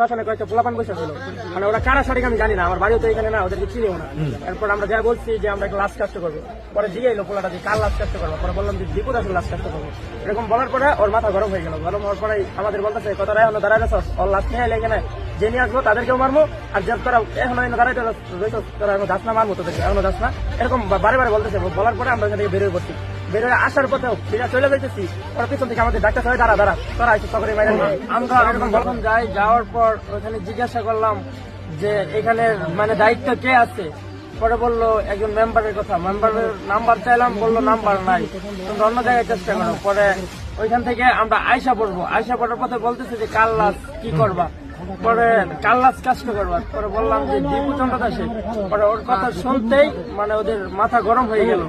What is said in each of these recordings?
শ্মশানে কয়েকটা পোলাপান বসে ছিল, মানে ওরা কারা সঠিক আমি জানি না, আমার বাড়িও তো এখানে না, ওদেরকে চিনিও না। এরপর আমরা যা বলছি যে আমরা একটা লাস্ট কাজটা করবো, পরে জিগে এলো পোলাটা যে কার লাস্ট কাজটা করবো, পরে বললাম যে দীপু দাসের লাস্ট কাজটা করবো। এরকম বলার পরে ওর মাথা গরম হয়ে গেল, গরম হওয়ার পরে আমাদের বলতেছে কত রায় হলো দাঁড়ায় গেছ, ওর লাস্ট নিয়ে এলে এখানে যে নিয়ে আসবো তাদেরকেও মারবো, আর যে তোরা এখন দাঁড়াইতে রয়েছ তোরা এখন যাস না, মারবো তোদেরকে এখনো যাস না, এরকম বারে বারে বলতেছে। বলার পরে আমরা এখান থেকে বেরোয় পড়ছি, বেরোয় আসার পথেও ফিরে চলে যাইতেছি, ওরা পিছন থেকে আমাদের ডাক্তার সবাই দাঁড়া দাঁড়া তোরা এসে সকলে বাইরে। আমরা এরকম বললাম যাই, যাওয়ার পর ওখানে জিজ্ঞাসা করলাম যে এখানে মানে দায়িত্ব কে আছে, পরে বললো একজন মেম্বারের কথা, মেম্বারের নাম্বার চাইলাম, বললো নাম্বার নাই, তোমরা অন্য জায়গায় চেষ্টা করো। পরে ওইখান থেকে আমরা আয়সা পড়বো, আয়সা পড়ার পথে বলতেছে যে কাল্লাস কি করবা, পরে কাল্লাস কাজটা করবা। পরে বললাম যে দীপু চন্দ্র দাসে, পরে ওর কথা শুনতেই মানে ওদের মাথা গরম হয়ে গেল।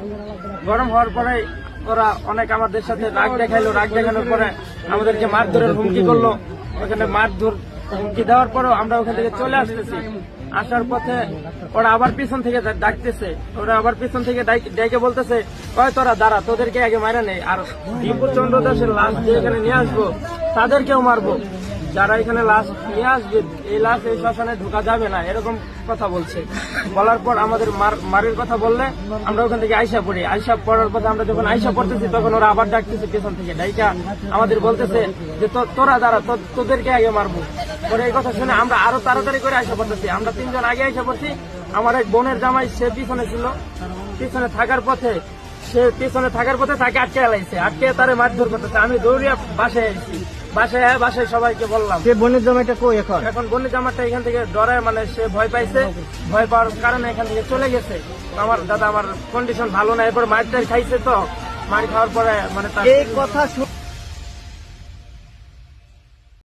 গরম হওয়ার পরে ওরা অনেক আমাদের সাথে রাগ দেখাইলো, রাগ দেখানোর পরে আমাদেরকে মারধরের হুমকি করলো। ওখানে মারধর হুমকি দেওয়ার পরেও আমরা ওখান থেকে চলে আসতেছি, আসার পথে ওরা আবার পিছন থেকে ডাকতেছে, ওরা আবার পিছন থেকে ডেকে বলতেছে কয় তোরা দাঁড়া, তোদেরকে আগে মারা নেই, আর দীপু চন্দ্র দাসের লাশ যে এখানে নিয়ে আসবো তাদেরকেও মারবো, যারা এখানে লাশ নিয়ে আসবে এই লাশ এই শ্মশানে ঢোকা যাবে না, এরকম কথা বলছে। বলার পর আমাদের মারের কথা বললে আমরা ওখান থেকে আইসা পড়ি, আইসা পড়ার পথে আমরা যখন আইসা পড়তেছি তখন ওরা আবার ডাকতেছে পেছন থেকে, ডাইকা আমাদের বলতেছে যে তোরা দাঁড়া, তোদেরকে আগে মারবো। পরে এই কথা শুনে আমরা আরো তাড়াতাড়ি করে আইসা পড়তেছি, আমরা তিনজন আগে আইসা পড়ছি। আমার এক বোনের জামাই সে পিছনে ছিল, পিছনে থাকার পথে তাকে আটকে এলাইছে, আটকে তারে মারধর করতেছে। আমি দৌড়িয়া বাসায় আইছি, বাসায় সবাইকে বললাম। বোনের জামাইটা কই এখন? এখন বোনের জামাইটা এখান থেকে ডরে, মানে সে ভয় পাইছে, ভয় পাওয়ার কারণে এখান থেকে চলে গেছে। আমার দাদা আমার কন্ডিশন ভালো না, এরপর মারটার খাইছে, তো মার খাওয়ার পরে মানে এই কথা